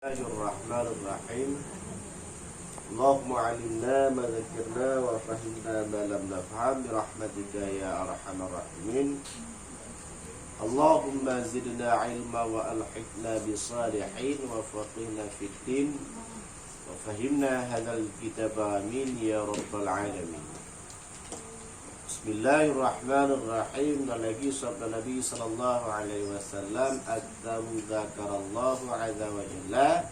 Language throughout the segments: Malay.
Bismillahirrahmanirrahim. Allahumma alimna ma dzakirna wa fahimna ma lam nafham birahmatika ya arhamar rahimin. Allahumma zidna ilma wa alhiqna bisalihin wa faqihna fid din wa fahimna hadzal kitab amin ya rabbal alamin. Bismillahirrahmanirrahim. Dan lagi sabda Nabi sallallahu alaihi wasallam, "Adzamu dzakarallahu azza wa jalla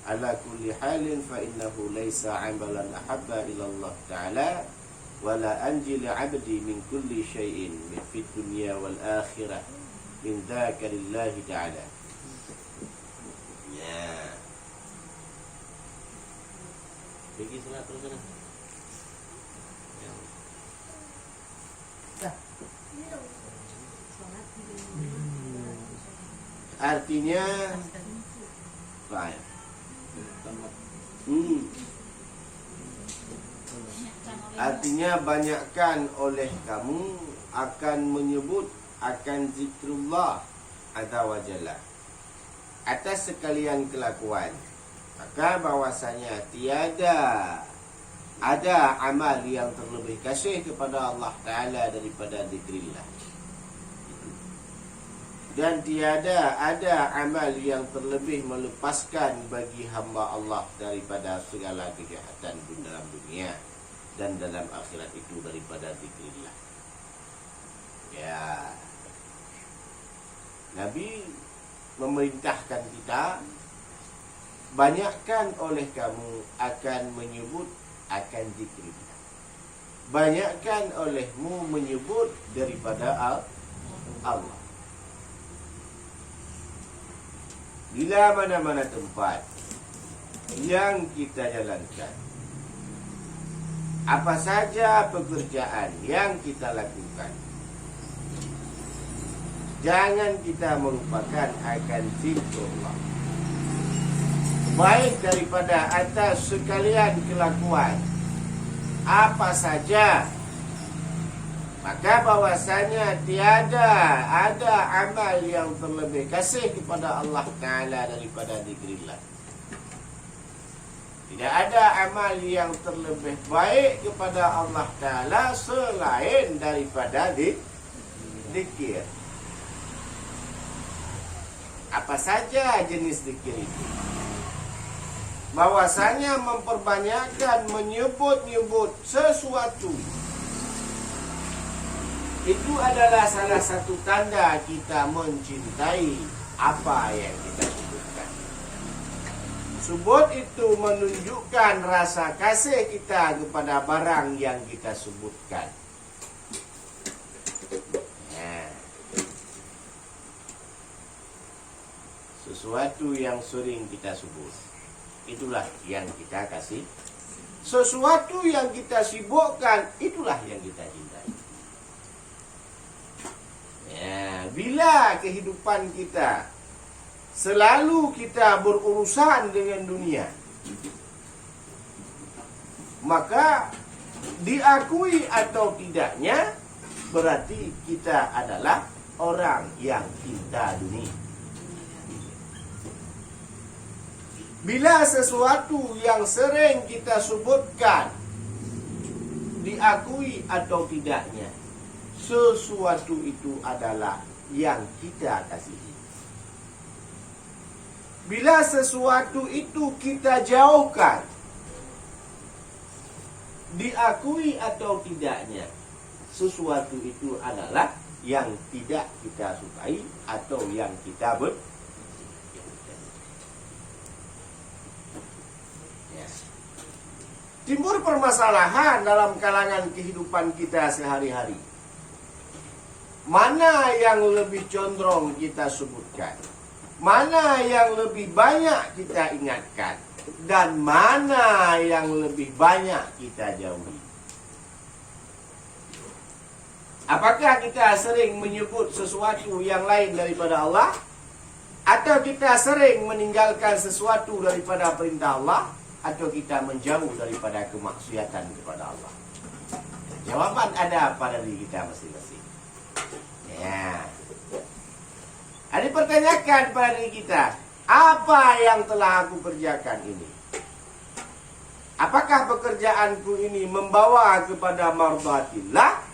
ala kulli halin fa innahu laisa 'amalan ahabba ila Allah ta'ala wa la anji li 'abdi min kulli syai'in min fid dunya wal akhirah min dzakarillahi ta'ala." Ya. Pergi salat terus sana. Artinya Artinya banyakkan oleh kamu akan menyebut akan zikrullah azza wa jalla atas sekalian kelakuan, maka bahwasanya tiada ada amal yang terlebih kasih kepada Allah Ta'ala daripada zikrillah, dan tiada ada amal yang terlebih melepaskan bagi hamba Allah daripada segala kejahatan di dalam dunia dan dalam akhirat itu daripada zikrillah. Ya, Nabi memerintahkan kita, banyakkan oleh kamu akan menyebut akan zikrillah, banyakkan olehmu menyebut daripada Allah. Bila mana-mana tempat yang kita jalankan, apa saja pekerjaan yang kita lakukan, jangan kita melupakan akan zikrullah, baik daripada atas sekalian kelakuan apa saja, maka bahwasanya tiada ada amal yang terlebih kasih kepada Allah Ta'ala daripada zikrillah. Tidak ada amal yang terlebih baik kepada Allah Ta'ala selain daripada zikir. Apa saja jenis zikir itu, bahwasanya memperbanyakkan menyebut-nyebut sesuatu, itu adalah salah satu tanda kita mencintai apa yang kita sebutkan. Sebut itu menunjukkan rasa kasih kita kepada barang yang kita sebutkan. Ya. Sesuatu yang sering kita sebut, itulah yang kita kasih. Sesuatu yang kita sibukkan, itulah yang kita cintai. Ya, bila kehidupan kita selalu kita berurusan dengan dunia, maka diakui atau tidaknya berarti kita adalah orang yang cinta dunia. Bila sesuatu yang sering kita sebutkan, diakui atau tidaknya, sesuatu itu adalah yang kita kasihi. Bila sesuatu itu kita jauhkan, diakui atau tidaknya, sesuatu itu adalah yang tidak kita sukai atau yang kita timbul permasalahan dalam kalangan kehidupan kita sehari-hari. Mana yang lebih condong kita sebutkan, mana yang lebih banyak kita ingatkan, dan mana yang lebih banyak kita jauhi. Apakah kita sering menyebut sesuatu yang lain daripada Allah, atau kita sering meninggalkan sesuatu daripada perintah Allah, atau kita menjauh daripada kemaksiatan kepada Allah? Jawaban ada pada diri kita masing-masing. Ya. Ada pertanyakan pada diri kita, Apa yang telah aku kerjakan ini? Apakah pekerjaanku ini membawa kepada mardatillah,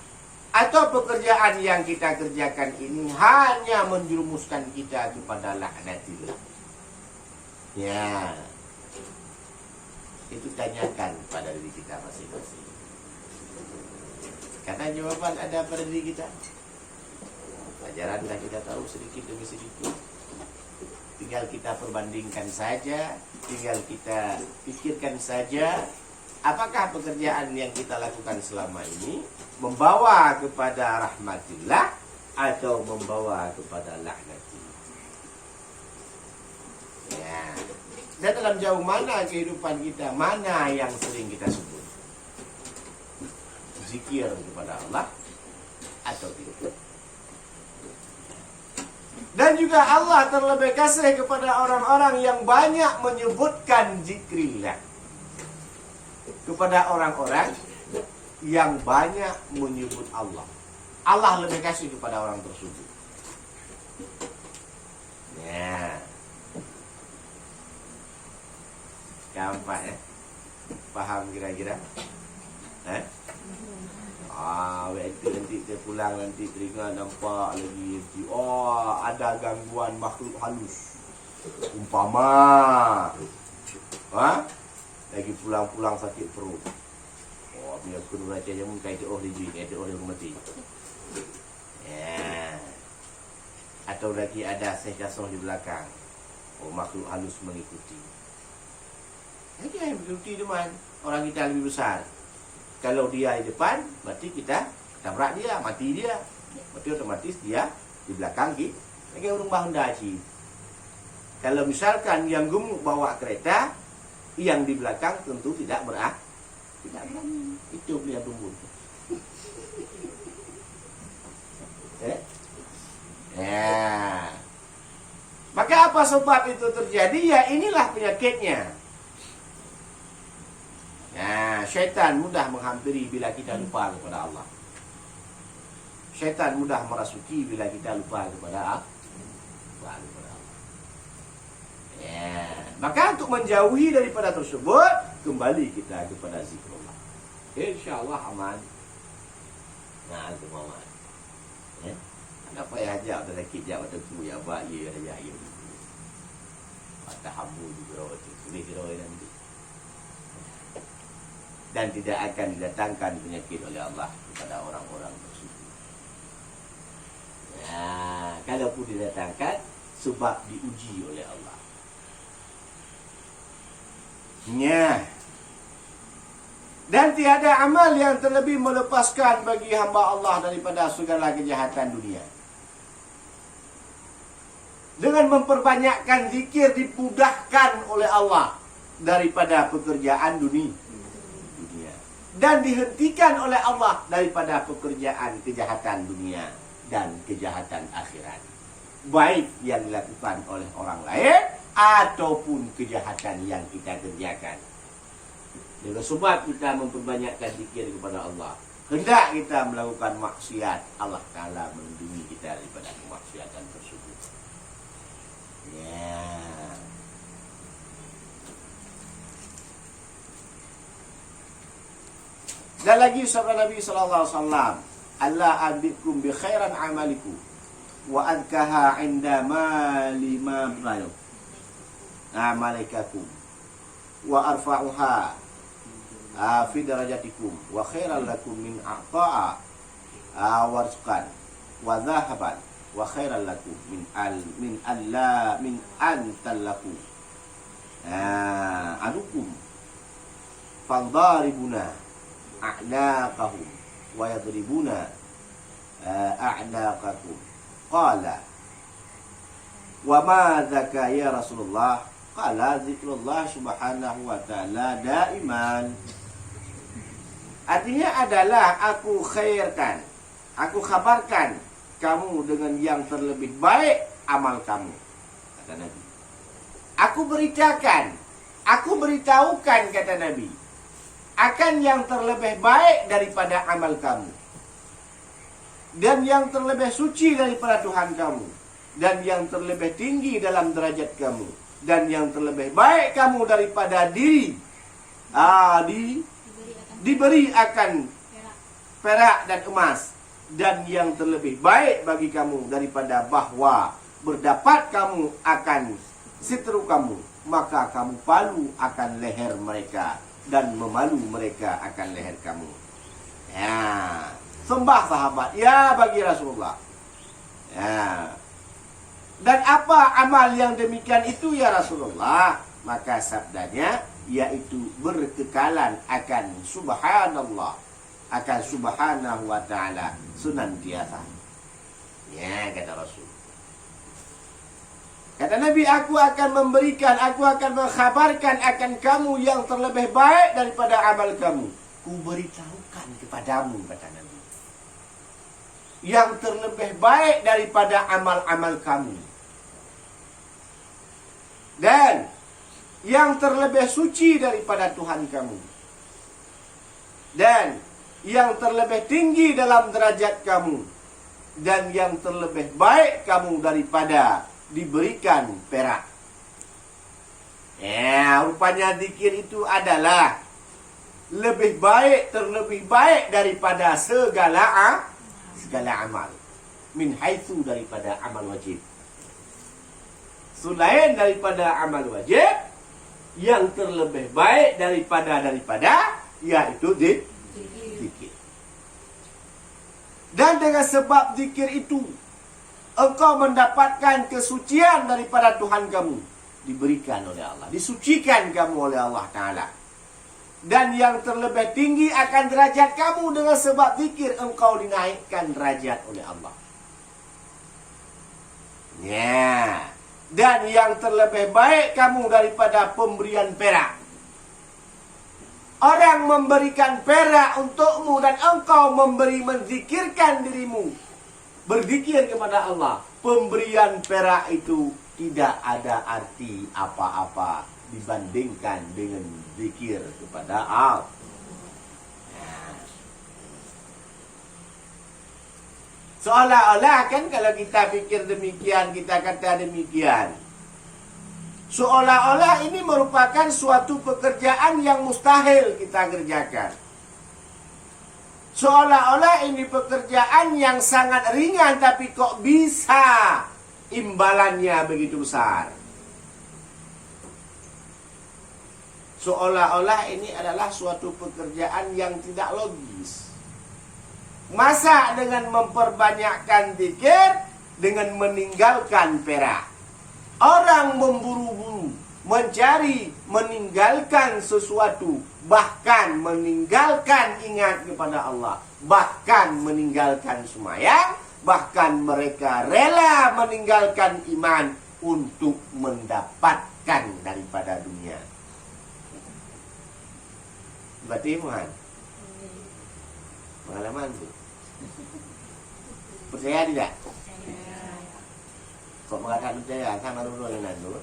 atau pekerjaan yang kita kerjakan ini hanya menjerumuskan kita kepada laknatillah? Ya, itu tanyakan pada diri kita masing-masing. Karena jawaban ada pada diri kita. Pelajaran dah kita tahu sedikit demi sedikit. Tinggal kita perbandingkan saja, tinggal kita pikirkan saja, apakah pekerjaan yang kita lakukan selama ini membawa kepada rahmatillah atau membawa kepada laknatillah. Ya. Dan dalam jauh mana kehidupan kita, mana yang sering kita sebut? Zikir kepada Allah atau tidak? Dan juga Allah terlebih kasih kepada orang-orang yang banyak menyebutkan zikrillah. Kepada orang-orang yang banyak menyebut Allah. Allah lebih kasih kepada orang tersebut. Ya. Gampang ya? Paham kira-kira? Itu nanti kita pulang, nanti teringat nampak lagi, oh ada gangguan makhluk halus umpama lagi pulang-pulang sakit perut, oh punya kena baca jamu kait oh lijik, kait oh yang mati ya. Atau lagi ada sehjasah di belakang, oh makhluk halus mengikuti. Lagi yang mengikuti teman, orang kita lebih besar. Kalau dia di depan, berarti kita tabrak dia, mati dia. Berarti otomatis dia di belakang kita. Lagi orang bahan daci. Kalau misalkan yang gemuk bawa kereta, yang di belakang tentu tidak berani. Itu dia tunggu. Ya. Maka apa sebab itu terjadi? Ya inilah penyakitnya. Nah, syaitan mudah menghampiri bila kita lupa kepada Allah. Syaitan mudah merasuki bila kita lupa kepada Allah. Ya. Maka untuk menjauhi daripada tersebut, kembali kita kepada zikrullah. InsyaAllah aman. Nah, itu aman. Ya. Kenapa ya hajak ada lagi jawab tentu ya abah ya ya ya. Ada hamu juga itu boleh diroy nanti. Dan tidak akan didatangkan penyakit oleh Allah kepada orang-orang tersebut. Ya, kalaupun didatangkan, sebab diuji oleh Allah. Ya. Dan tiada amal yang terlebih melepaskan bagi hamba Allah daripada segala kejahatan dunia. Dengan memperbanyakkan zikir dimudahkan oleh Allah daripada pekerjaan dunia. Dan dihentikan oleh Allah daripada pekerjaan kejahatan dunia dan kejahatan akhirat. Baik yang dilakukan oleh orang lain ataupun kejahatan yang kita kerjakan. Dengan sebab kita memperbanyakkan zikir kepada Allah, hendak kita melakukan maksiat, Allah Ta'ala melindungi kita daripada kemaksiatan tersebut. Ya. Dan lagi sabda Nabi sallallahu alaihi wasallam, "Allah abikum bi khairan amalikum wa adkaha 'inda mali ma bayu amalikakum wa arfa'uha fi darajatikum wa khairan lakum min a'ta'a warqan wa dhahaban wa khairan lakum min an talaku anukum fandaribuna a'naqahum wa yadribuna a'naqakum." Qala wa ma dzaka ya Rasulullah? Qala zikrullah subhanahu wa ta'ala daiman. Artinya adalah aku khairkan, aku khabarkan kamu dengan yang terlebih baik amal kamu, kata Nabi. Aku beritahukan kata Nabi, akan yang terlebih baik daripada amal kamu, dan yang terlebih suci daripada Tuhan kamu, dan yang terlebih tinggi dalam derajat kamu, dan yang terlebih baik kamu daripada diri diberi akan perak dan emas, dan yang terlebih baik bagi kamu daripada bahwa berdapat kamu akan seteru kamu, maka kamu palu akan leher mereka dan memalu mereka akan leher kamu. Ya, sembah sahabat, ya bagi Rasulullah. Ya. Dan apa amal yang demikian itu ya Rasulullah? Maka sabdanya yaitu berkekalan akan subhanallah, akan subhanahu wa ta'ala senantiasa. Ya, kata Rasul. Kata Nabi, aku akan memberikan, aku akan mengkhabarkan akan kamu yang terlebih baik daripada amal kamu. Ku beritahukan kepadamu, kata Nabi, yang terlebih baik daripada amal-amal kamu, dan yang terlebih suci daripada Tuhan kamu, dan yang terlebih tinggi dalam derajat kamu, dan yang terlebih baik kamu daripada diberikan perak. Ya, rupanya zikir itu adalah lebih baik, terlebih baik daripada segala amal. Min haitsu daripada amal wajib. Selain daripada amal wajib, yang terlebih baik daripada yaitu zikir. Dan dengan sebab zikir itu engkau mendapatkan kesucian daripada Tuhan kamu, diberikan oleh Allah, disucikan kamu oleh Allah Ta'ala. Dan yang terlebih tinggi akan derajat kamu, dengan sebab zikir engkau dinaikkan derajat oleh Allah. Ya. Dan yang terlebih baik kamu daripada pemberian perak. Orang memberikan perak untukmu dan engkau menzikirkan dirimu, berzikir kepada Allah. Pemberian perak itu tidak ada arti apa-apa dibandingkan dengan zikir kepada Allah. Seolah-olah kan kalau kita fikir demikian, kita kata demikian, seolah-olah ini merupakan suatu pekerjaan yang mustahil kita kerjakan. Seolah-olah ini pekerjaan yang sangat ringan, tapi kok bisa imbalannya begitu besar. Seolah-olah ini adalah suatu pekerjaan yang tidak logis. Masa dengan memperbanyakkan zikir dengan meninggalkan perak? Orang memburu-buru, mencari, meninggalkan sesuatu, bahkan meninggalkan ingat kepada Allah, bahkan meninggalkan sembahyang, bahkan mereka rela meninggalkan iman untuk mendapatkan daripada dunia. Berarti Tuhan pengalaman tu. Percaya tidak? Kok mengatakan percaya? Sama dulu dengan tu.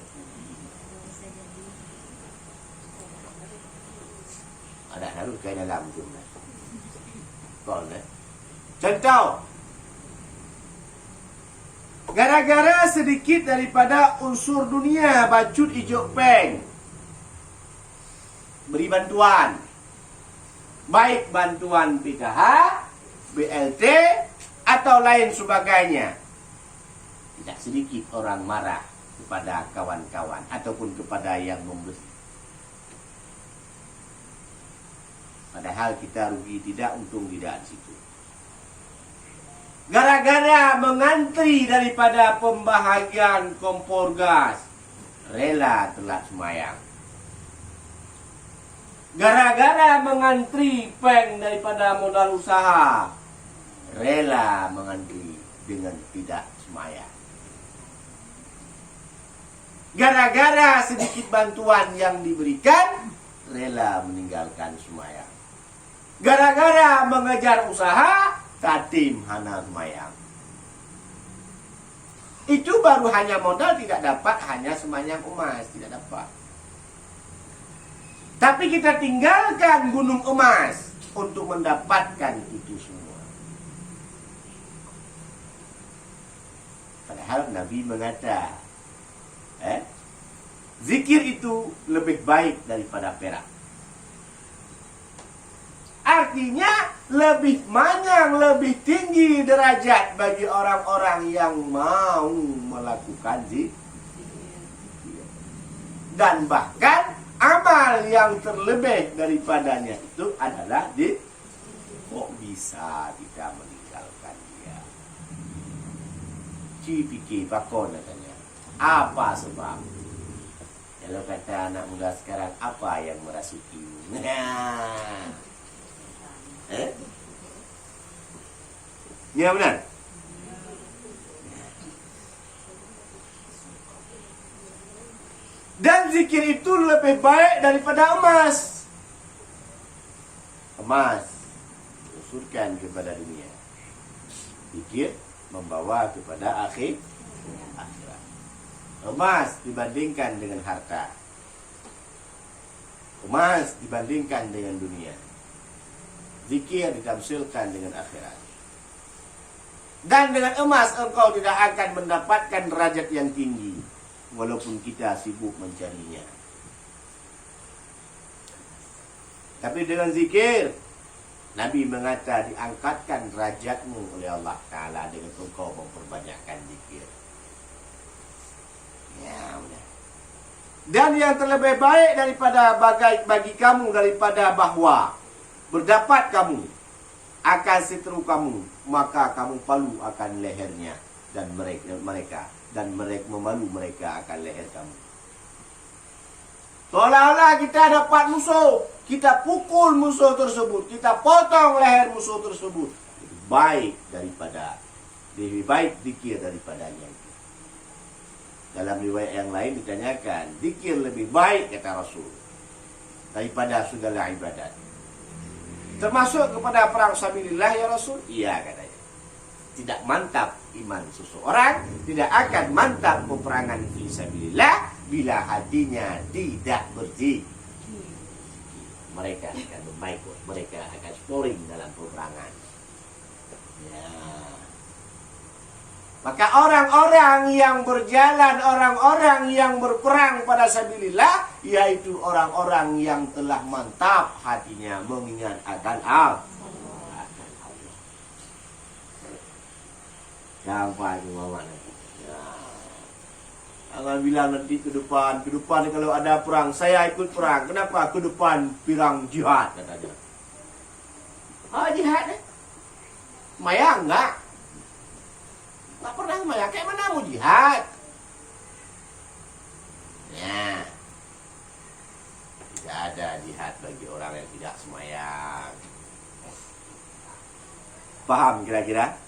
Ada harus ke dalam tu. Kau ni. Contoh. Gara-gara sedikit daripada unsur dunia, bacut hijau peng, beri bantuan. Baik bantuan PKH, BLT, atau lain sebagainya. Tidak sedikit orang marah kepada kawan-kawan ataupun kepada yang memberi. Padahal kita rugi tidak, untung tidak di situ. Gara-gara mengantri daripada pembahagian kompor gas, rela telat sembahyang. Gara-gara mengantri peng daripada modal usaha, rela mengantri dengan tidak sembahyang. Gara-gara sedikit bantuan yang diberikan, rela meninggalkan sembahyang. Gara-gara mengejar usaha, tatim hana sembahyang. Itu baru hanya modal, tidak dapat hanya sembahyang emas, tidak dapat. Tapi kita tinggalkan gunung emas untuk mendapatkan itu semua. Padahal Nabi mengata, Zikir itu lebih baik daripada perak. Artinya lebih manyang, lebih tinggi derajat bagi orang-orang yang mau melakukan zikir. Dan bahkan amal yang terlebih daripadanya itu adalah kok bisa kita meninggalkan dia? Cipiki pakon katanya. Apa sebab? Kalau kata anak muda sekarang, apa yang merasuki? Ya benar. Dan zikir itu lebih baik daripada emas. Emas usurkan kepada dunia. Zikir membawa kepada akhirat. Emas dibandingkan dengan harta. Emas dibandingkan dengan dunia. Zikir ditamsilkan dengan akhirat. Dan dengan emas engkau tidak akan mendapatkan derajat yang tinggi, walaupun kita sibuk mencarinya. Tapi dengan zikir, Nabi mengata diangkatkan derajatmu oleh Allah Ta'ala dengan engkau memperbanyakkan zikir. Ya, udah. Dan yang terlebih baik daripada bagi kamu daripada bahwa berdapat kamu akan seteru kamu, maka kamu palu akan lehernya dan mereka memalu mereka akan leher kamu. Seolah-olah kita dapat musuh, kita pukul musuh tersebut, kita potong leher musuh tersebut. Lebih baik zikir daripadanya. Dalam riwayat yang lain ditanyakan, zikir lebih baik kata Rasul daripada segala ibadat. Termasuk kepada perang sabilillah ya Rasul? Iya katanya. Tidak mantap iman seseorang, tidak akan mantap peperangan fi sabilillah bila hatinya tidak berzikir. Mereka akan membaikut, mereka akan scoring dalam peperangan. Ya. Maka orang-orang yang berjalan, orang-orang yang berperang pada sabilillah, yaitu orang-orang yang telah mantap hatinya mengingat akan Allah. Sampai ke mana? Ya. Jangan bilang nanti ke depan kalau ada perang, saya ikut perang. Kenapa? Ke depan pirang jihad katanya. Jihad Maya enggak? Enggak pernah Maya. Kayak mana mau jihad? Ya. Tidak ada jihad bagi orang yang tidak semayang. Paham kira-kira?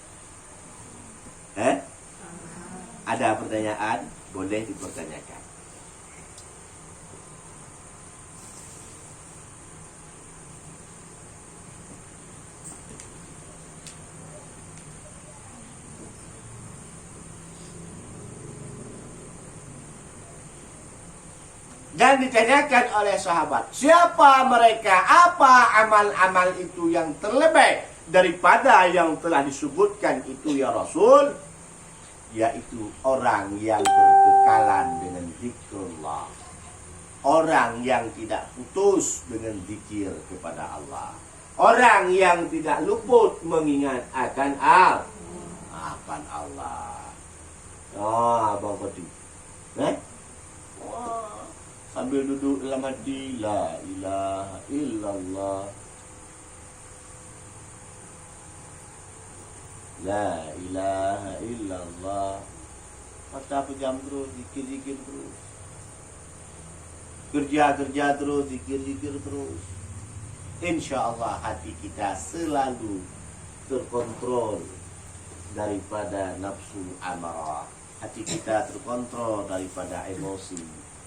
Ada pertanyaan? Boleh dipertanyakan. Dan ditanyakan oleh sahabat, siapa mereka? Apa amal-amal itu yang terlebih daripada yang telah disebutkan itu ya Rasul? Yaitu orang yang berkekalan dengan zikrullah, orang yang tidak putus dengan zikir kepada Allah, orang yang tidak luput mengingat akan Allah. Abang Fatih, sambil duduk dalam hati, la ilaha illallah, la ilaha illallah. Mata pejam terus, zikir-zikir terus. Kerja-kerja terus, zikir-zikir terus. InsyaAllah hati kita selalu terkontrol daripada nafsu amarah. Hati kita terkontrol daripada emosi.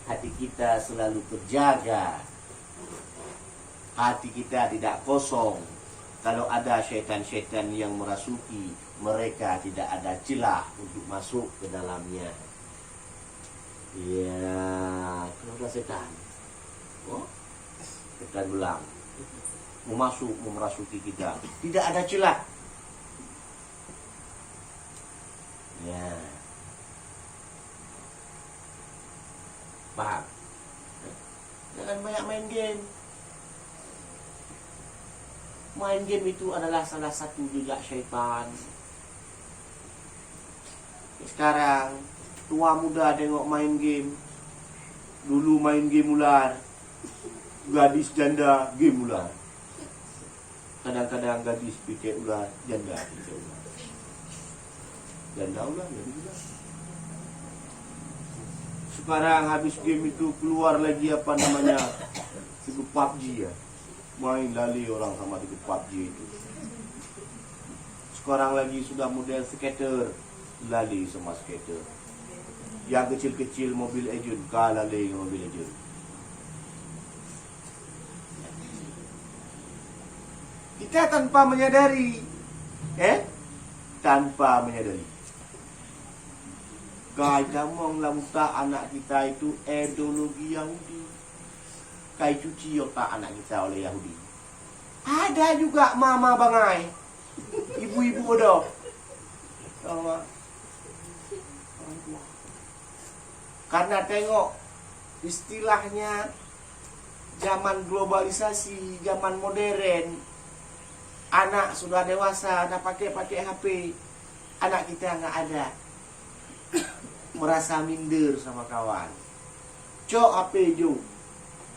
Hati kita selalu terjaga. Hati kita tidak kosong. Kalau ada syaitan-syaitan yang merasuki, mereka tidak ada celah untuk masuk ke dalamnya. Ya, kalau ada setan, setan belang, mau masuk, mau merasuki kita, tidak ada celah. Ya, paham? jangan banyak main game. Main game itu adalah salah satu jejak syaitan. Sekarang tua muda tengok main game. Dulu main game ular, gadis janda game ular. Kadang-kadang gadis pikir ular, janda pikir ular. Janda ular, jadi ular. Sekarang habis game itu keluar lagi apa namanya, itu PUBG ya. Main lali orang sama dengan PUBG itu. Sekarang lagi sudah model skater, lali sama skater. Yang kecil-kecil Mobile Legends, lali Mobile Legends. Kita tanpa menyadari, tanpa menyadari. Kita menglah anak kita itu ideologi Yahudi. Kai cuci otak anak kita oleh Yahudi. Ada juga mama bangai, ibu-ibu bodoh. Karena tengok istilahnya zaman globalisasi, zaman modern, anak sudah dewasa, dah pakai HP, anak kita nggak ada, merasa minder sama kawan. Cok HP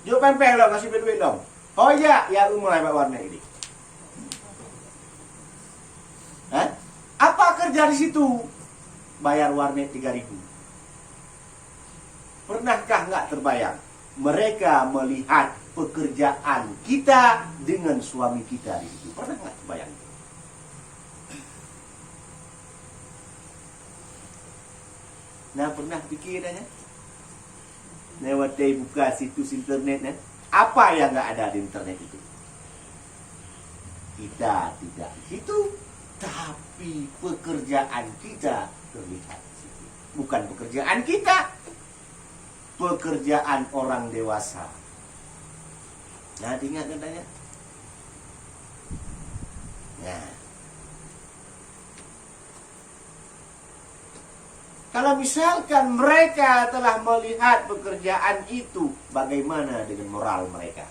Jo pempel dong, kasih duit dong. Oh iya, ya mulai pak warna ini. Apa kerja di situ? Bayar warnet 3.000. Pernahkah nggak terbayang? Mereka melihat pekerjaan kita dengan suami kita di situ. Pernah nggak terbayang? Nah, pernah pikirannya? Lewat buka situs internet, apa yang nggak ada di internet itu? Kita tidak di situ, tapi pekerjaan kita terlihat di situ. Bukan pekerjaan kita, pekerjaan orang dewasa. Nah, ingat katanya. Nah, kalau misalkan mereka telah melihat pekerjaan itu, bagaimana dengan moral mereka?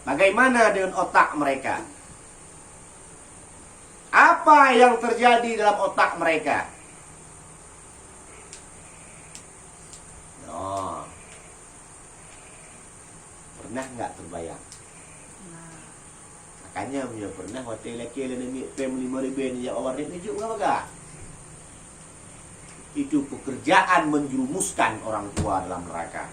Bagaimana dengan otak mereka? Apa yang terjadi dalam otak mereka? Oh, pernah nggak terbayang? Makanya punya pernah hotel laki ni family meribin ya orang ni juga apa? Itu pekerjaan menjerumuskan orang tua dalam neraka.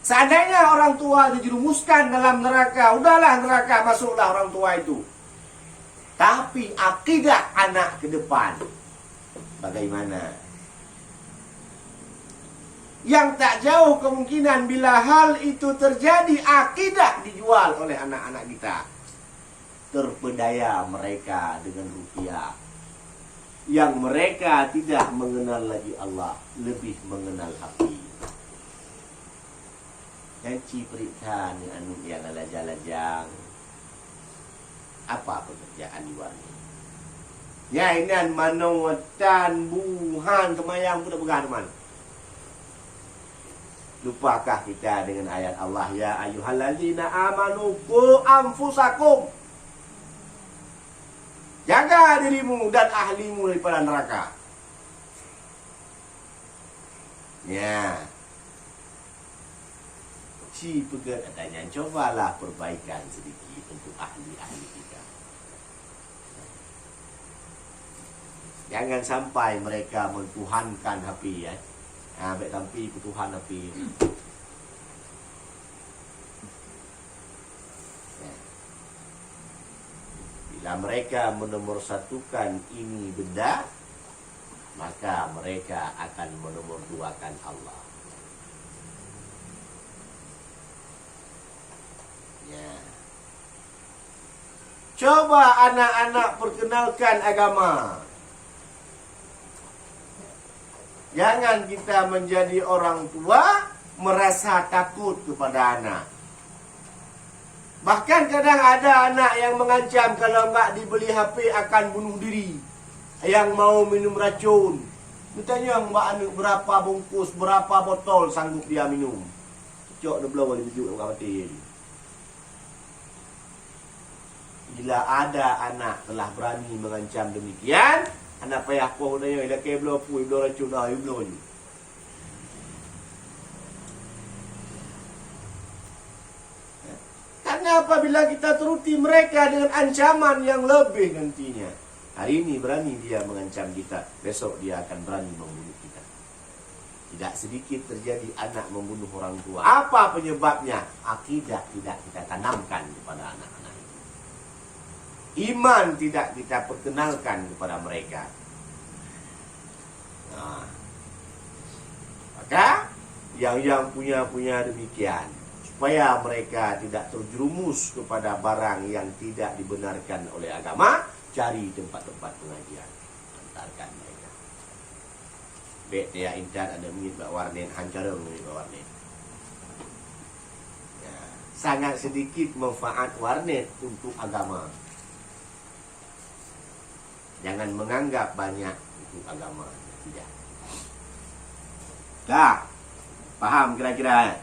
Seandainya orang tua dijerumuskan dalam neraka, udahlah neraka, masuklah orang tua itu. Tapi akidah anak ke depan, bagaimana? Yang tak jauh kemungkinan bila hal itu terjadi, akidah dijual oleh anak-anak kita. Terpedaya mereka dengan rupiah. Yang mereka tidak mengenal lagi Allah, lebih mengenal api. Dan cipritan yang lajang-lajang. Apa pekerjaan di luar ini? Ya ini manawatan buhan temayang pun pegang teman. Lupakah kita dengan ayat Allah, ya ayyuhalladzina amanu qu anfusakum. Jaga dirimu dan ahlimu daripada neraka. Ya. Si pegat adanya, cobalah perbaikan sedikit untuk ahli-ahli kita. Jangan sampai mereka mentuhankan HP ya. Baik tampi ketuhan HP. Bila mereka menomorsatukan ini benda, maka mereka akan menomorduakan Allah. Ya. Coba anak-anak perkenalkan agama. Jangan kita menjadi orang tua merasa takut kepada anak. Bahkan kadang ada anak yang mengancam kalau enggak dibeli HP akan bunuh diri. Yang mau minum racun. Ditanya mbak anu berapa bungkus, berapa botol sanggup dia minum. cok dah belah boleh tunjuk orang mati. Bila ada anak telah berani mengancam demikian, anak payah poh nanya ila ke belah pui belah racun dah belah ni. Karena apabila kita teruti mereka dengan ancaman yang lebih nantinya. Hari ini berani dia mengancam kita, besok dia akan berani membunuh kita. Tidak sedikit terjadi anak membunuh orang tua. Apa penyebabnya? Akidah tidak kita tanamkan kepada anak-anak. Iman tidak kita perkenalkan kepada mereka. Nah, maka yang punya demikian, supaya mereka tidak terjerumus kepada barang yang tidak dibenarkan oleh agama, cari tempat-tempat pengajian, antarkan mereka. Bek dia intan ada mengit bak warnet, hancara mengit bak warnet. Ya, sangat sedikit manfaat warnet untuk agama. Jangan menganggap banyak untuk agama. Tidak. Tak? Faham kira-kira?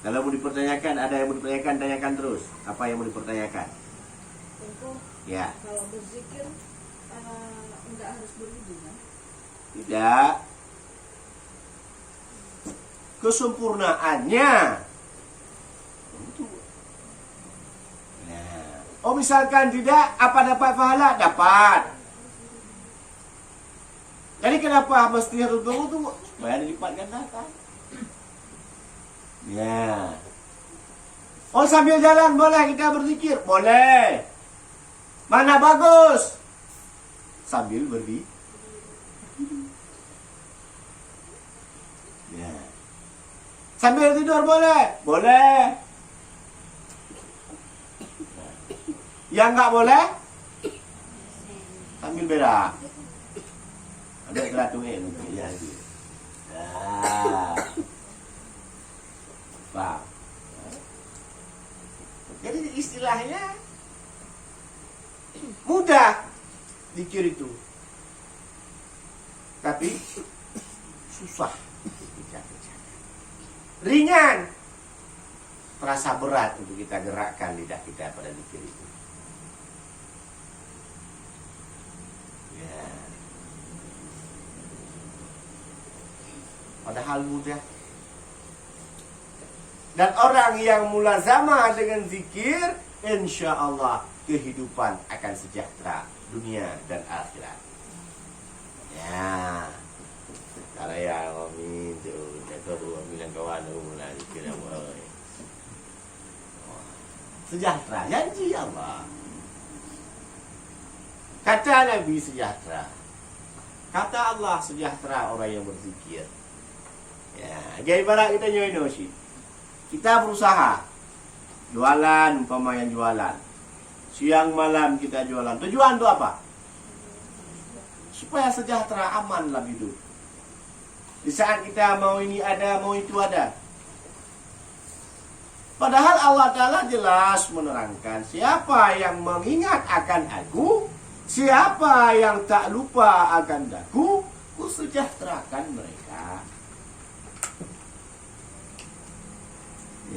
Kalau mau dipertanyakan, ada yang mau dipertanyakan, tanyakan terus. Apa yang mau dipertanyakan? Tengku, Ya. kalau berzikir enggak harus berwudu kan? Tidak. Kesempurnaannya. Nah. Oh misalkan tidak, apa dapat pahala? Dapat. Jadi kenapa mesti harus berwudu? Supaya dilipat gandakan. Ya. Oh sambil jalan boleh kita berzikir? Boleh. Mana bagus? Sambil berdiri. Ya. Sambil tidur boleh? Boleh. Yang enggak boleh? Sambil berak. Ada kelatungnya mungkin ya. Nah. Paham? Jadi istilahnya mudah zikir itu, tapi susah dikerjakan. Ringan, terasa berat untuk kita gerakkan lidah kita pada zikir itu. Ya. Padahal mudah. Dan orang yang mulazamah dengan zikir, insya Allah kehidupan akan sejahtera dunia dan akhirat. Ya, kalau yang amin tu, jatuh dua bilang kawan tu mulai zikir apa? Sejahtera, janji Allah. Kata Nabi sejahtera. Kata Allah sejahtera orang yang berzikir. Ya, gaya ibarat kita nyoino sih. Kita berusaha jualan, umpama yang jualan siang malam kita jualan. Tujuan itu apa? Supaya sejahtera, amanlah hidup. Di saat kita mau ini ada, mau itu ada. Padahal Allah Ta'ala jelas menerangkan, siapa yang mengingat akan aku, siapa yang tak lupa akan daku, ku sejahterakan mereka.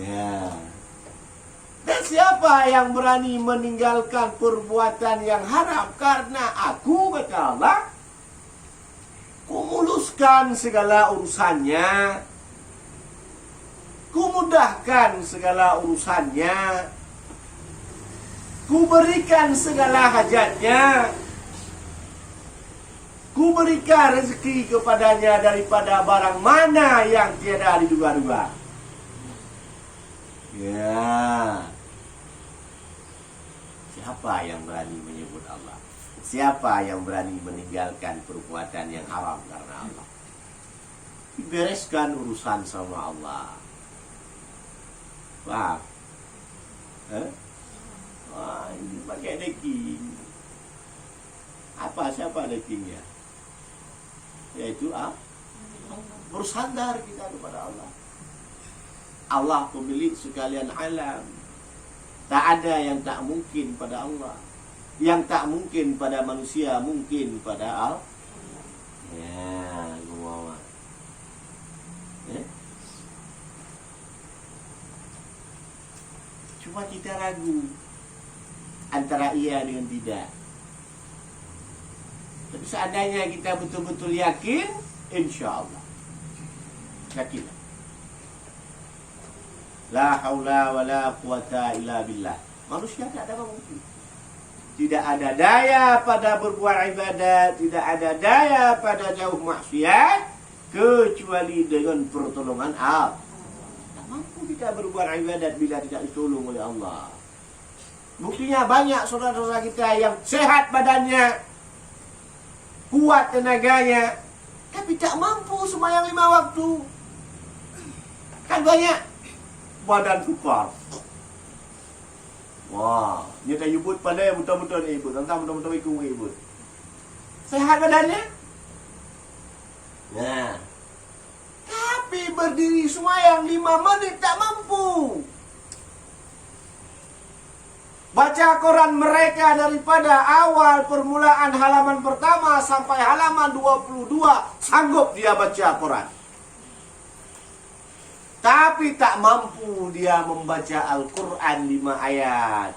Ya. Dan siapa yang berani meninggalkan perbuatan yang haram karena aku, kata Allah, ku muluskan segala urusannya, ku mudahkan segala urusannya, ku berikan segala hajatnya, ku berikan rezeki kepadanya daripada barang mana yang tiada diduga-duga. Ya. Siapa yang berani menyebut Allah? Siapa yang berani meninggalkan perbuatan yang haram karena Allah? Dibereskan urusan sama Allah. Wah. Wah, ini pakai daging. Apa siapa dagingnya? Yaitu bersandar kita kepada Allah. Allah pemilik sekalian alam. Tak ada yang tak mungkin pada Allah. Yang tak mungkin pada manusia, mungkin pada Allah. Ya, gua. Cuma kita ragu antara iya dengan tidak. Tapi seandainya kita betul-betul yakin, insya Allah yakin. La haula wa la quwata illa billah. Manusia tidak ada mungkin. Tidak ada daya pada berbuat ibadat, tidak ada daya pada jauh maksiat, kecuali dengan pertolongan Allah. Tak mampu kita berbuat ibadat bila tidak ditolong oleh Allah. Buktinya banyak saudara-saudara kita yang sehat badannya, kuat tenaganya, tapi tak mampu sembahyang 5 waktu. Kan banyak badan kukar. Wah, dia tak ibut pandai betul-betul ni ibut. Tentang betul-betul ikut ibut. Sehat badannya? Nah. Tapi berdiri sembahyang 5 menit tak mampu. Baca Quran mereka daripada awal permulaan halaman pertama sampai halaman 22 sanggup dia baca Quran. Tapi tak mampu dia membaca Al-Quran 5 ayat.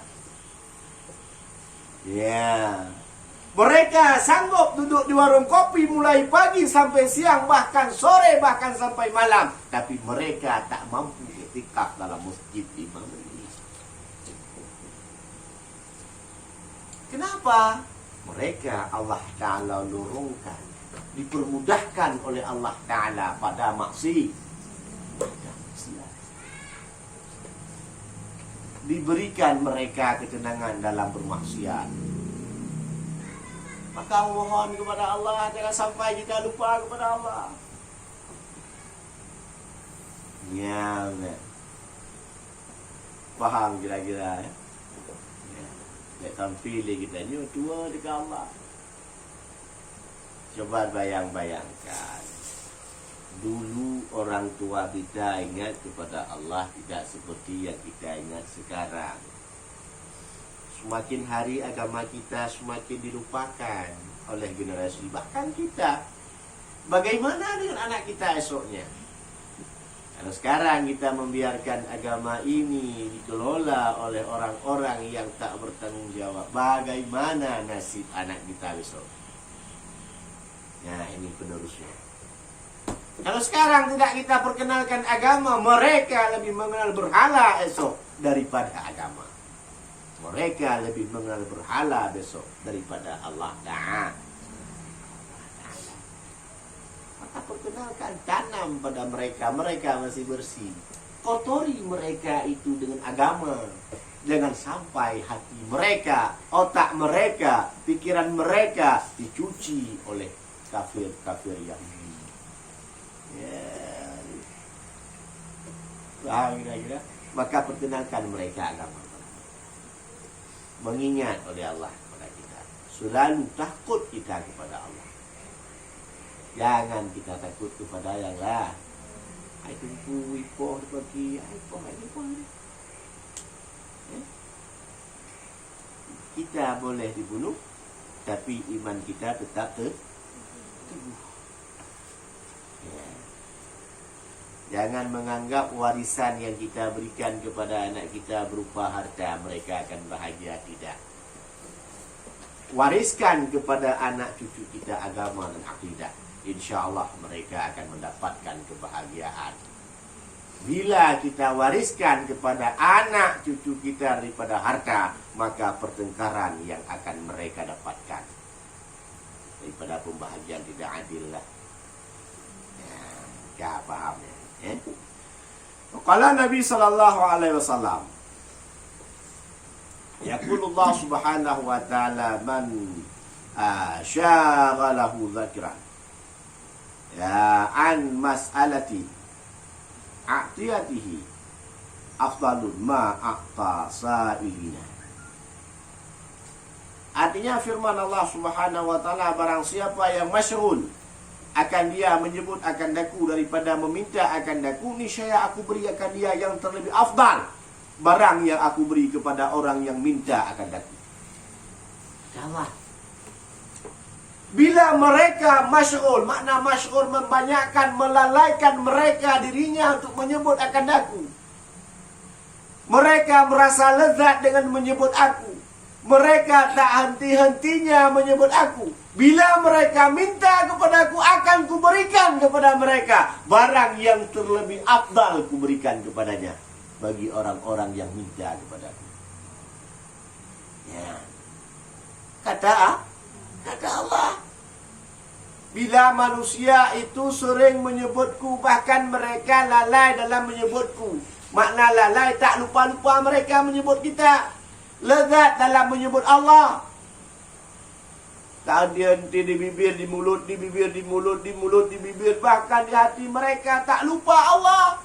Ya. Mereka sanggup duduk di warung kopi mulai pagi sampai siang, bahkan sore, bahkan sampai malam. Tapi mereka tak mampu iktikaf dalam masjid 5 menit. Kenapa? Mereka Allah Ta'ala lurungkan, dipermudahkan oleh Allah Ta'ala pada maksiat. Diberikan mereka ketenangan dalam bermaksiat. Maka mohon kepada Allah, jangan sampai kita lupa kepada Allah. Ya, faham kira-kira ya? Tak tampil kita ni tua dekat Allah. Coba bayang-bayangkan. Dulu orang tua kita ingat kepada Allah tidak seperti yang kita ingat sekarang. Semakin hari agama kita semakin dilupakan oleh generasi, bahkan kita. Bagaimana dengan anak kita esoknya? Kalau sekarang kita membiarkan agama ini dikelola oleh orang-orang yang tak bertanggung jawab, bagaimana nasib anak kita besok? Nah, ini penerusnya. Kalau sekarang tidak kita perkenalkan agama, mereka lebih mengenal berhala esok daripada agama. Mereka lebih mengenal berhala besok daripada Allah Ta'ala. Maka perkenalkan, tanam pada mereka, mereka masih bersih. Kotori mereka itu dengan agama. Jangan sampai hati mereka, otak mereka, pikiran mereka dicuci oleh kafir-kafir yang kira-kira. Maka perkenalkan mereka agama, mengingat oleh Allah kepada kita, selalu takut kita kepada Allah. Jangan kita takut kepada yang lain. Ai tumpu ipoh pergi, ai ipoh ni. Kita boleh dibunuh, tapi iman kita tetap teguh. Ya. Jangan menganggap warisan yang kita berikan kepada anak kita berupa harta, mereka akan bahagia. Tidak. Wariskan kepada anak cucu kita agama dan akidah. InsyaAllah mereka akan mendapatkan kebahagiaan. Bila kita wariskan kepada anak cucu kita daripada harta, maka pertengkaran yang akan mereka dapatkan daripada pembahagian tidak adil lah. Ya, paham ya? Qala Nabi sallallahu alaihi wasallam, yaqulullah subhanahu wa ta'ala, man syaghalahu dzakran ya an mas'alati a'tiyatihi afdalun ma a'ta sa'ilina. Artinya firman Allah subhanahu wa ta'ala, barang siapa yang masyghul akan dia menyebut akan daku daripada meminta akan daku, niscaya aku beri akan dia yang terlebih afdal barang yang aku beri kepada orang yang minta akan daku. Allah. Bila mereka masyghul, makna masyghul membanyakkan, melalaikan mereka dirinya untuk menyebut akan daku. Mereka merasa lezat dengan menyebut aku. Mereka tak henti-hentinya menyebut aku. Bila mereka minta kepada aku, akan kuberikan kepada mereka barang yang terlebih afdal kuberikan kepadanya bagi orang-orang yang minta kepada aku. Ya. Kata Allah, bila manusia itu sering menyebutku, bahkan mereka lalai dalam menyebutku. Makna lalai, tak lupa-lupa mereka menyebut kita. Lezat dalam menyebut Allah. Tak henti di bibir, di mulut, di bibir, di mulut, di mulut, di bibir. Bahkan di hati mereka tak lupa Allah.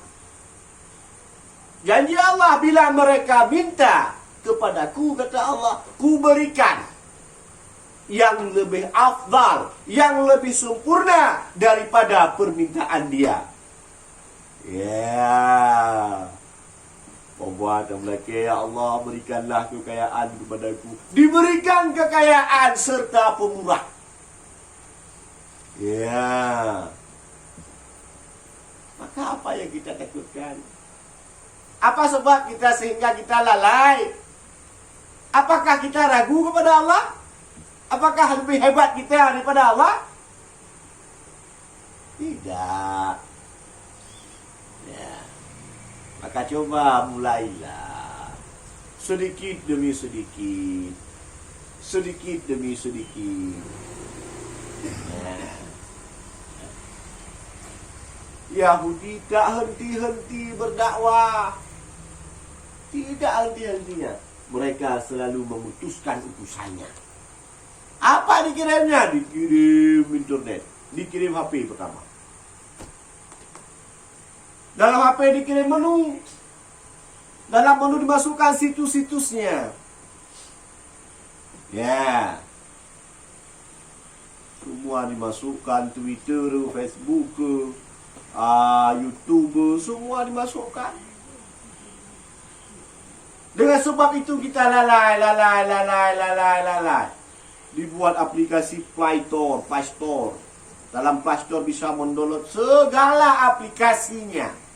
Janji Allah, bila mereka minta kepadaku, kata Allah, ku berikan yang lebih afdal, yang lebih sempurna daripada permintaan dia. Ya. Membuat melaki, ya Allah, berikanlah kekayaan kepadaku. Diberikan kekayaan serta pemurah. Ya. Maka apa yang kita takutkan? Apa sebab kita sehingga kita lalai? Apakah kita ragu kepada Allah? Apakah lebih hebat kita daripada Allah? Tidak. Ya. Maka coba mulailah. Sedikit demi sedikit. Sedikit demi sedikit. Ya. Yahudi tak henti-henti berdakwah. Tidak henti-hentinya. Mereka selalu memutuskan utusannya. Apa dikirimnya? Dikirim internet. Dikirim HP pertama. Dalam HP dikirim menu. Dalam menu dimasukkan situs-situsnya. Ya. Semua dimasukkan. Twitter, Facebook, YouTube, semua dimasukkan. Dengan sebab itu kita lalai. Dibuat aplikasi Play Store. Dalam Play Store bisa mendownload segala aplikasinya.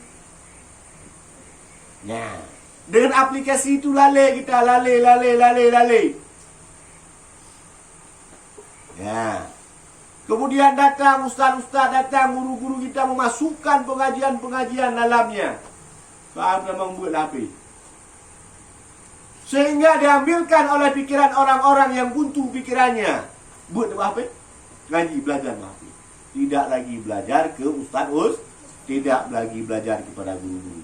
Nah, dengan aplikasi itu kita lalai. Ya. Kemudian datang ustaz-ustaz, datang guru-guru kita memasukkan pengajian-pengajian dalamnya. Faham memang buat HP. Sehingga diambilkan oleh pikiran orang-orang yang buntu pikirannya. Buat HP? Ngaji, belajar HP. Tidak lagi belajar ke ustaz, tidak lagi belajar kepada guru.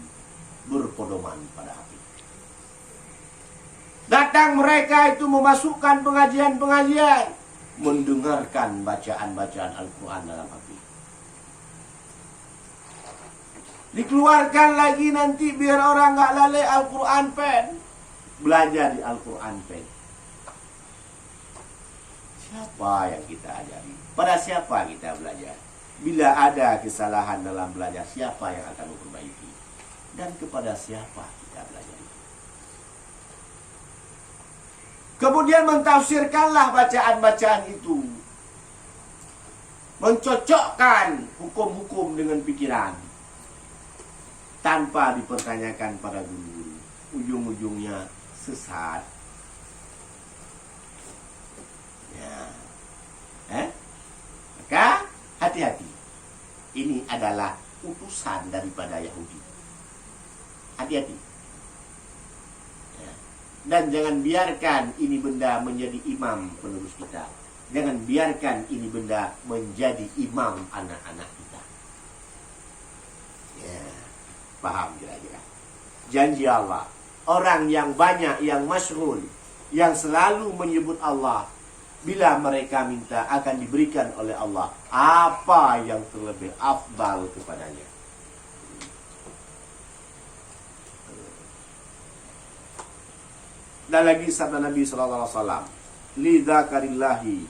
Berpedoman pada HP. Datang mereka itu memasukkan pengajian-pengajian, mendengarkan bacaan-bacaan Al-Quran dalam HP. Dikeluarkan lagi nanti biar orang gak lalai Al-Quran pen. Belajar di Al-Quran pen. Siapa yang kita ajari? Pada siapa kita belajar? Bila ada kesalahan dalam belajar, siapa yang akan memperbaiki? Dan kepada siapa kita belajar? Kemudian mentafsirkanlah bacaan-bacaan itu. Mencocokkan hukum-hukum dengan pikiran. Tanpa dipertanyakan pada guru. Ujung-ujungnya sesat. Ya. Maka hati-hati. Ini adalah utusan daripada Yahudi. Hati-hati. Ya. Dan jangan biarkan ini benda menjadi imam penerus kita. Jangan biarkan ini benda menjadi imam anak-anak kita. Ya. Paham kira-kira? Janji Allah. Orang yang banyak, yang masyhur, yang selalu menyebut Allah, bila mereka minta akan diberikan oleh Allah apa yang terlebih afdal kepadanya. Dan lagi sabda Nabi sallallahu alaihi wasallam, "Li dzakarillahi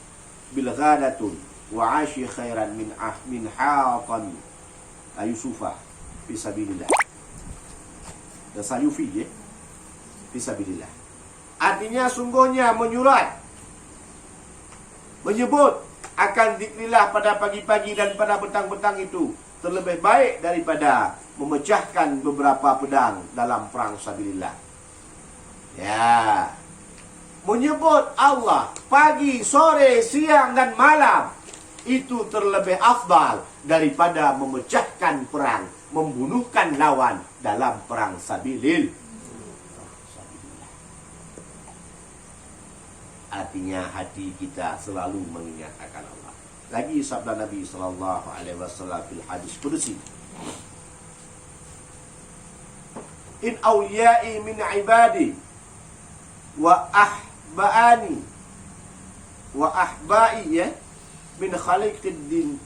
bil ghadatun wa 'ashi khairan min hatan ayusufa fi sabilillah." Dan sayufi ya. Fisabilillah. Artinya sungguhnya menyebut akan zikrillah pada pagi-pagi dan pada petang-petang itu terlebih baik daripada memecahkan beberapa pedang dalam perang sabilillah. Ya. Menyebut Allah pagi, sore, siang dan malam itu terlebih afdal daripada memecahkan perang, membunuhkan lawan dalam perang sabilillah. Artinya hati kita selalu mengingat akan Allah. Lagi sabda Nabi sallallahu alaihi wasallam fil hadis qudsi, in awliya'i min ibadi wa ahba'ani wa ahba'i ya min khaliqid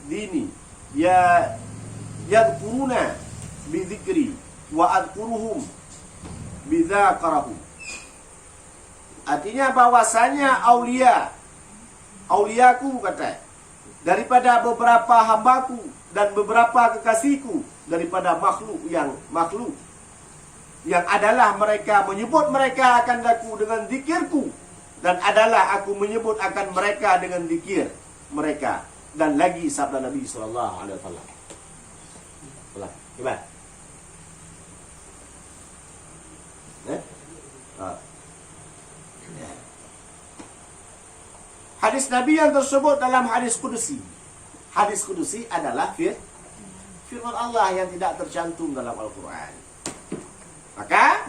dini ya yadhkuruna bi dzikri wa adhkuruhum bi dzakarahum. Artinya bahwasanya auliaku kata, daripada beberapa hambaku dan beberapa kekasihku daripada makhluk yang adalah mereka menyebut mereka akan aku dengan zikirku, dan adalah aku menyebut akan mereka dengan zikir mereka. Dan lagi sabda Nabi sallallahu alaihi wasallam. Gimana? Hadis Nabi yang tersebut dalam hadis Qudsi. Hadis Qudsi adalah firman Allah yang tidak tercantum dalam Al-Quran. Maka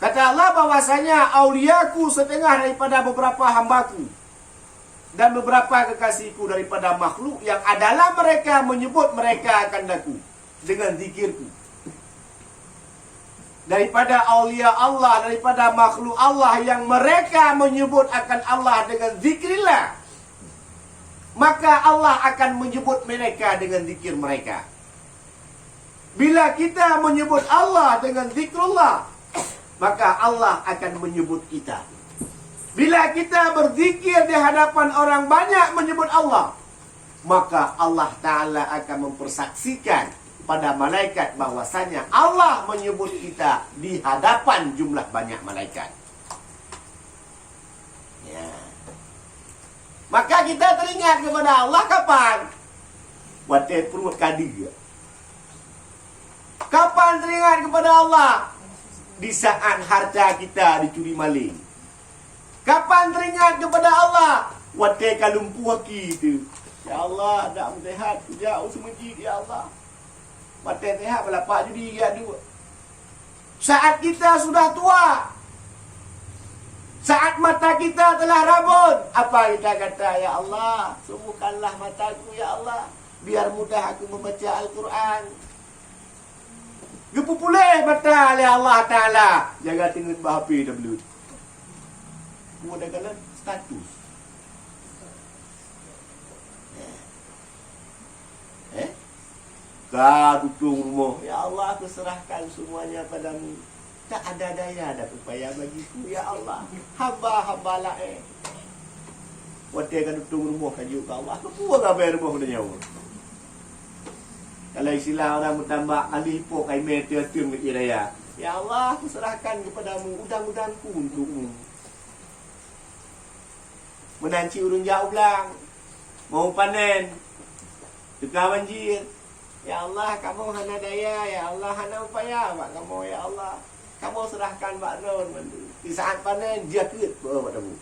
kata Allah bahwasanya auliaku setengah daripada beberapa hambaku dan beberapa kekasihku daripada makhluk yang adalah mereka menyebut mereka akan aku dengan zikirku. Daripada aulia Allah, daripada makhluk Allah yang mereka menyebut akan Allah dengan zikrillah, maka Allah akan menyebut mereka dengan zikir mereka. Bila kita menyebut Allah dengan zikrullah, maka Allah akan menyebut kita. Bila kita berzikir di hadapan orang banyak menyebut Allah, maka Allah Ta'ala akan mempersaksikan pada malaikat bahwasanya Allah menyebut kita di hadapan jumlah banyak malaikat. Ya. Maka kita teringat kepada Allah kapan? Waktu perut kadi. Kapan teringat kepada Allah? Di saat harta kita dicuri maling. Kapan teringat kepada Allah? Waktu kalumpu kita. Ya Allah, tak melihat jauh semajid ya Allah. Mata sehat berlapak judi ya dua. Saat kita sudah tua, saat mata kita telah rabun, apa kita kata? Ya Allah, sembuhkanlah mataku ya Allah, biar mudah aku membaca Al-Quran. Gepu pulih mata oleh Allah Ta'ala. Jaga tengok bahapi dah belut. Semua dah kalah status. Kau tutup rumah. Ya Allah, aku serahkan semuanya padamu. Tak ada daya dan upaya bagiku. Ya Allah, hamba-hamba lah Waktu kan tutup rumah kajuk ke Allah. Aku buang apa rumah pada nyawa. Kalau istilah orang bertambah alih pok kaimeh tiang ke raya. Ya Allah, aku serahkan kepadamu udang-udangku untukmu. Menanci urun jauh belang. Mau panen. Tukar banjir. Ya Allah, kamu hana daya. Ya Allah, hana upaya Pak kamu. Ya Allah, kamu serahkan Pak Ron. Di saat panen, dia kut. Bawa kamu.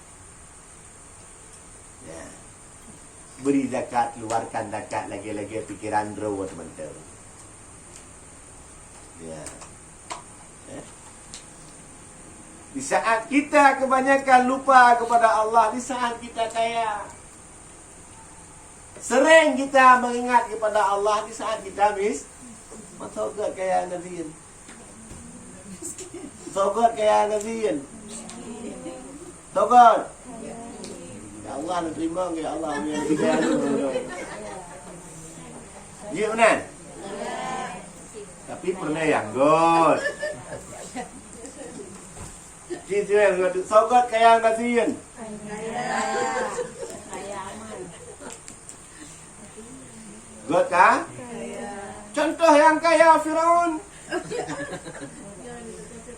Ya. Beri zakat, keluarkan zakat. Lagi-lagi fikiran draw teman-teman. Ya. Di saat kita kebanyakan lupa kepada Allah, di saat kita kaya, sering kita mengingat kepada Allah di saat kita Matogat kaya Nabiin. Togat kaya Nabiin. Togat. Ya Allah nak terima ke Allah yang kaya Nabiin. Ya benar? Tapi pernah yang god. Gitu ya, togat kaya Nabiin. God kah? Contoh yang kaya Firaun.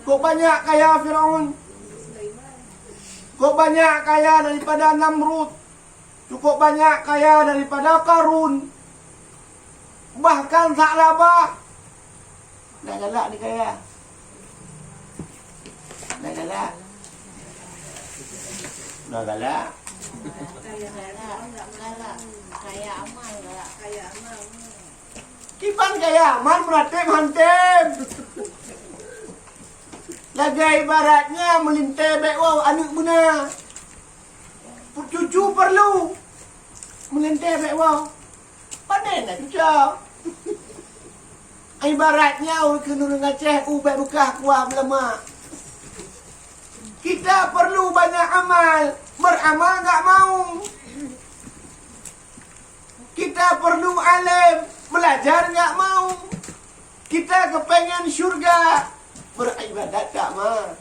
Kok banyak kaya Firaun? Kok banyak kaya daripada Namrud? Cukup banyak kaya daripada Qarun. Bahkan Sa'labah. Dah galak ni kaya. Dah galak. Dah galak. Kaya amal lah. Kaya amal. Kipan kaya aman meratip hantem. Laga ibaratnya melintai bekwau anak benar. Cucu perlu melintai bekwau. Panen nak cucu. Ibaratnya kena ngaceh ubek bekah kuah melemak. Kita perlu banyak amal. Beramal tak mau. Kita perlu alim. Belajar tak mau. Kita kepengen syurga. Beribadat tak mau.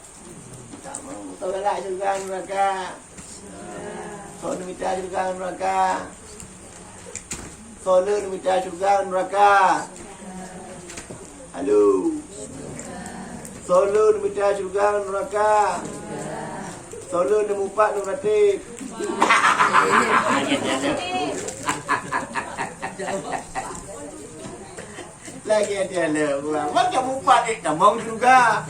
Tak mau. Tahu tak syurga neraka. Soalnya minta syurga neraka. Soalnya minta syurga neraka. Halo. Soalnya minta syurga neraka. Soalnya nombor 4 nombor ratib. Lagi ada lah. Macam umpat ni tak mau juga.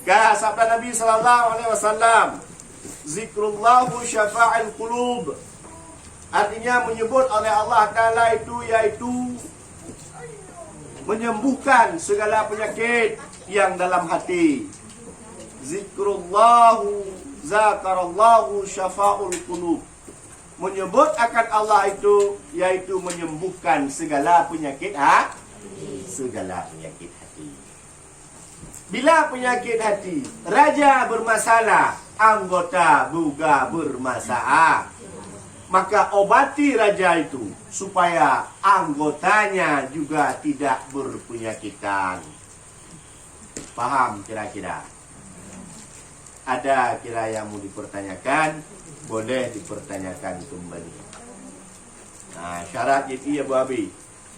Kah sabda Nabi sallallahu alaihi wasallam, zikrullahu syafa'il qulub. Artinya menyebut oleh Allah Ta'ala itu yaitu menyembuhkan segala penyakit yang dalam hati. Zikrullahu zakarallahu syafa'ul qulub. Menyebut akan Allah itu yaitu menyembuhkan segala penyakit segala penyakit hati. Bila penyakit hati, raja bermasalah, anggota juga bermasalah. Maka obati raja itu supaya anggotanya juga tidak berpenyakitan. Paham kira-kira? Ada kira yang mau dipertanyakan? Boleh dipertanyakan kembali. Nah, syarat itu ya Bu Abi.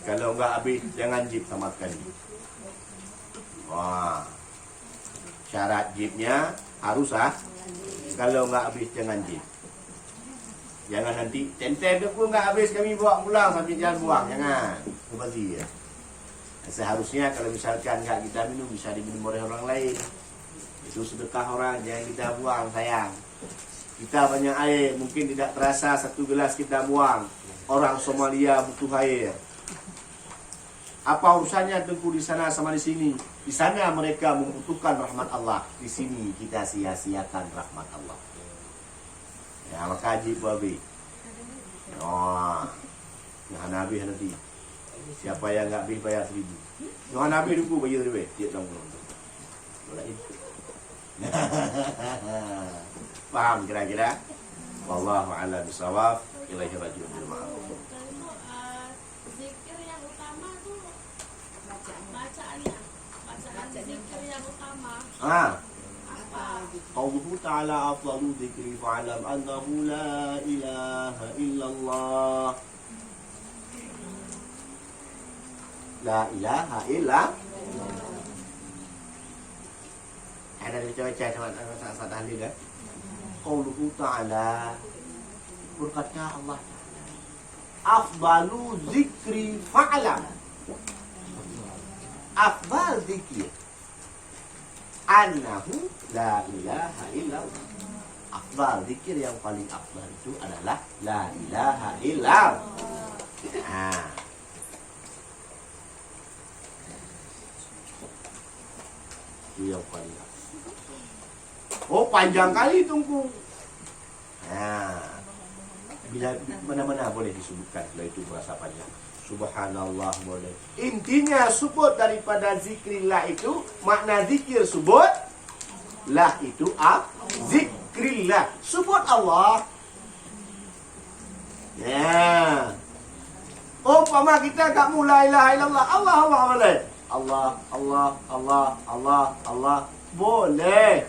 Kalau enggak habis, jangan jip sama sekali. Wah, syarat jipnya harus Kalau enggak habis, jangan jip. Jangan nanti tentem tu pun enggak habis kami bawa pulang sampai jalan buang. Jangan. Kembali ya. Seharusnya kalau misalkan enggak kita minum, bisa diminum oleh orang lain. Itu sedekah orang, jangan kita buang sayang. Kita banyak air, mungkin tidak terasa satu gelas kita buang. Orang Somalia butuh air. Apa urusannya Tengku di sana sama di sini? Di sana mereka membutuhkan rahmat Allah. Di sini kita sia-siakan rahmat Allah. Ya, maka haji babi. Oh, yang Nabi nanti. Siapa yang enggak habis bayar 1,000. Yang Nabi dulu bayar duit, dia tahu. Paham kira-kira? Wallahu a'lam bishawab. Ilaihi raji'un bil ma'ruf. Zikir yang utama tuh bacaannya. Bacaan zikir yang utama. Allah Ta'ala afdalu dzikri fa'alam annahu la ilaha illallah. La ilaha illallah. Ada baca-baca sama saat ahli dah. Allah Ta'ala berkata Allah Ta'ala afdalu dzikri fa'alam. Afdal zikir annahu la ilaha illallah. Afdal zikir yang paling afdal itu adalah la ilaha illallah. Itu yang paling afdal. Oh, panjang kali Tungku. Bila mana-mana boleh disebutkan kalau itu berasa panjang. Subhanallah boleh. Intinya sebut daripada zikrillah itu, makna zikir sebut, lah itu zikrillah. Sebut Allah. Ya. Oh, pama kita tak mulai la ilaha illallah. Allah Allah boleh. Allah Allah Allah Allah Allah boleh.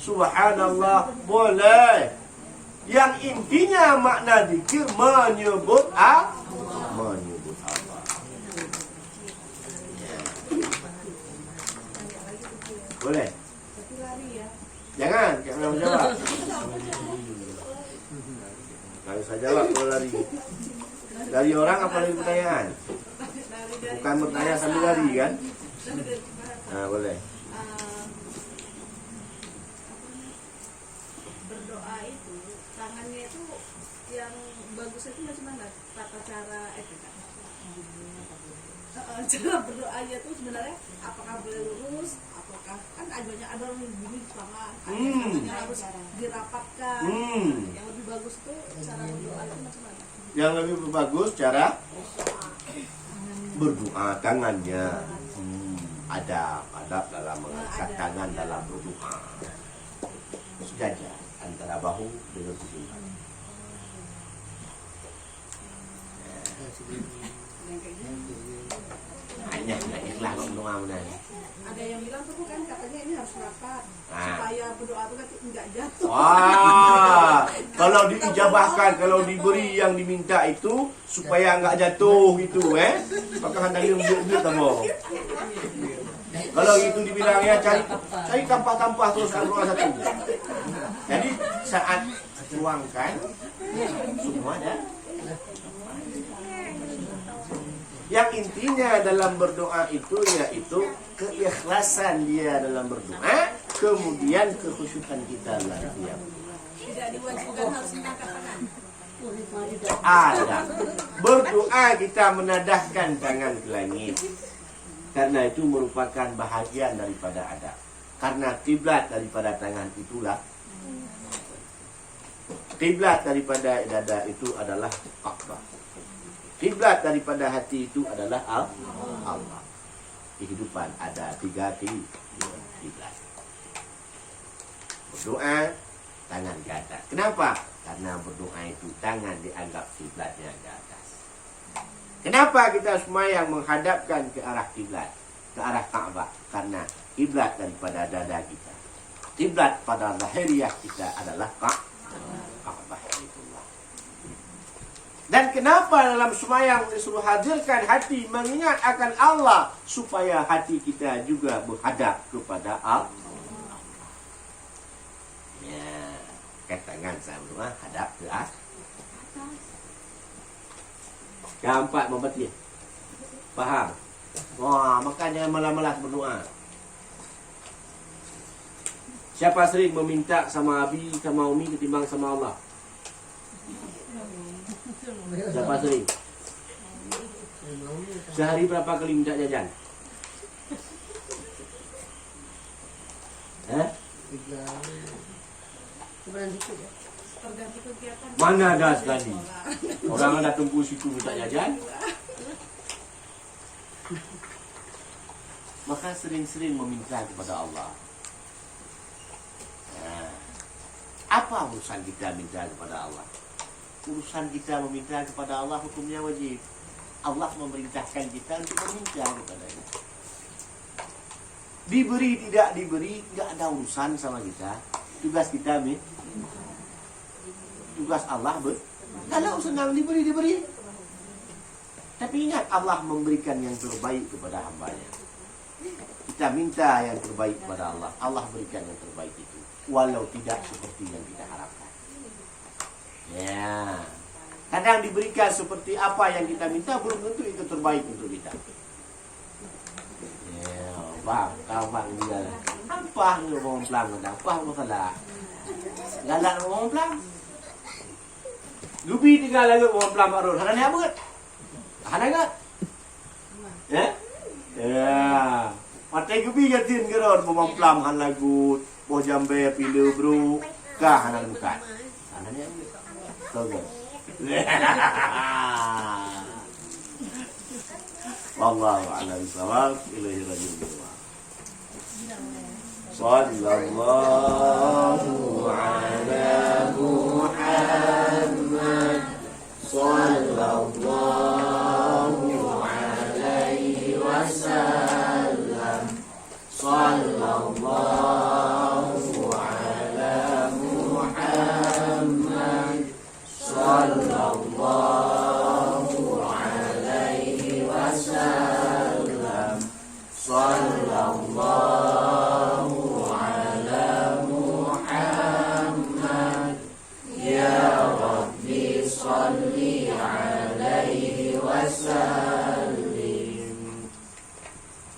Subhanallah boleh. Yang intinya makna zikir menyebut menyebut Allah. Boleh? Tapi lari ya. Jangan, kayak mana jawab. Kalau saya jawab kalau lari. Dari orang apa dari pertanyaan? Bukan bertanya sambil lari kan? Nah, boleh. Berdoa itu tangannya itu yang bagus itu macam mana? Tata cara cara berdoanya tuh sebenarnya apakah boleh lurus? Apakah kan ada orang yang begini tangan, tangannya harus dirapatkan. Yang lebih bagus tuh cara berdoa itu macam mana? Yang lebih bagus cara berdoa tangannya. Ada dalam mengangkat tangan dalam berdoa. Sejajar antara bahu dengan sisi. Hanya ikhlas berdoa benar. Ada yang bilang tuh kan katanya ini harus rapat supaya berdoa itu kan enggak jatuh. Wah, kalau diijabahkan, kalau diberi yang diminta itu supaya enggak jatuh gitu, maka hendaknya ambil tamo. Kalau itu dibilangnya cari tampah-tampah terus berdoa satu. Jadi saat tuangkan semua ada. Yang intinya dalam berdoa itu yaitu keikhlasan dia dalam berdoa, kemudian kekhusyukan kita dalam diam. Tidak diwajibkan harus mengangkat tangan. Ada berdoa kita menadahkan tangan ke langit, karena itu merupakan bahagian daripada adab. Karena kiblat daripada tangan itulah, kiblat daripada dada itu adalah Ka'bah. Kiblat daripada hati itu adalah Allah. Kehidupan ada 3 kiblat. Berdoa tangan ke atas. Kenapa? Karena berdoa itu tangan dianggap kiblatnya ke atas. Kenapa kita sembahyang menghadapkan ke arah kiblat, ke arah Ka'bah? Karena kiblat daripada dada kita, kiblat pada lahiriah kita adalah Ka'bah. Dan kenapa dalam sembahyang disuruh hadirkan hati mengingat akan Allah, supaya hati kita juga menghadap kepada Allah. Ya, tangan saya berdoa hadap ke atas. Yang 4 membatik. Faham? Wah, makanya malas-malas berdoa. Siapa sering meminta sama Abi, sama Umi ketimbang sama Allah? Siapa sering? Sehari berapa kali minta jajan? Tergantung kegiatan. Mana ada sekali. Orang ada tunggu situ minta jajan. Maka sering-sering meminta kepada Allah. Apa urusan kita minta kepada Allah? Urusan kita meminta kepada Allah hukumnya wajib. Allah memerintahkan kita untuk meminta kepada-Nya. Diberi tidak diberi tidak ada urusan sama kita. Tugas kita tugas Allah kalau senang diberi. Tapi ingat, Allah memberikan yang terbaik kepada hamba-Nya. Kita minta yang terbaik kepada Allah, Allah berikan yang terbaik itu, walau tidak seperti yang kita harapkan. Ya, kadang diberikan seperti apa yang kita minta, belum tentu itu terbaik untuk kita. Ya, bang, kau bang dia apa ngomong pelan kadang, apa masalah? Galak ngomong pelan. Lubi tinggal lagi ngomong pelan baru. Hana apa kat? Hana kat? Ya? Ya. Pakai gubi gatin geron ngomong pelan han lagu, boh jambe pilu bro, kah hana bukan. Hana ni apa? Tahu. Wallahu a'lam bishawab. Ilaihi raji'un. Sallallahu ala Muhammad. Sallallahu alaihi wasallam. Sallallahu ala Muhammad. Sallallahu alaihi wasallam. Sallallahu salli alaihi wasallam.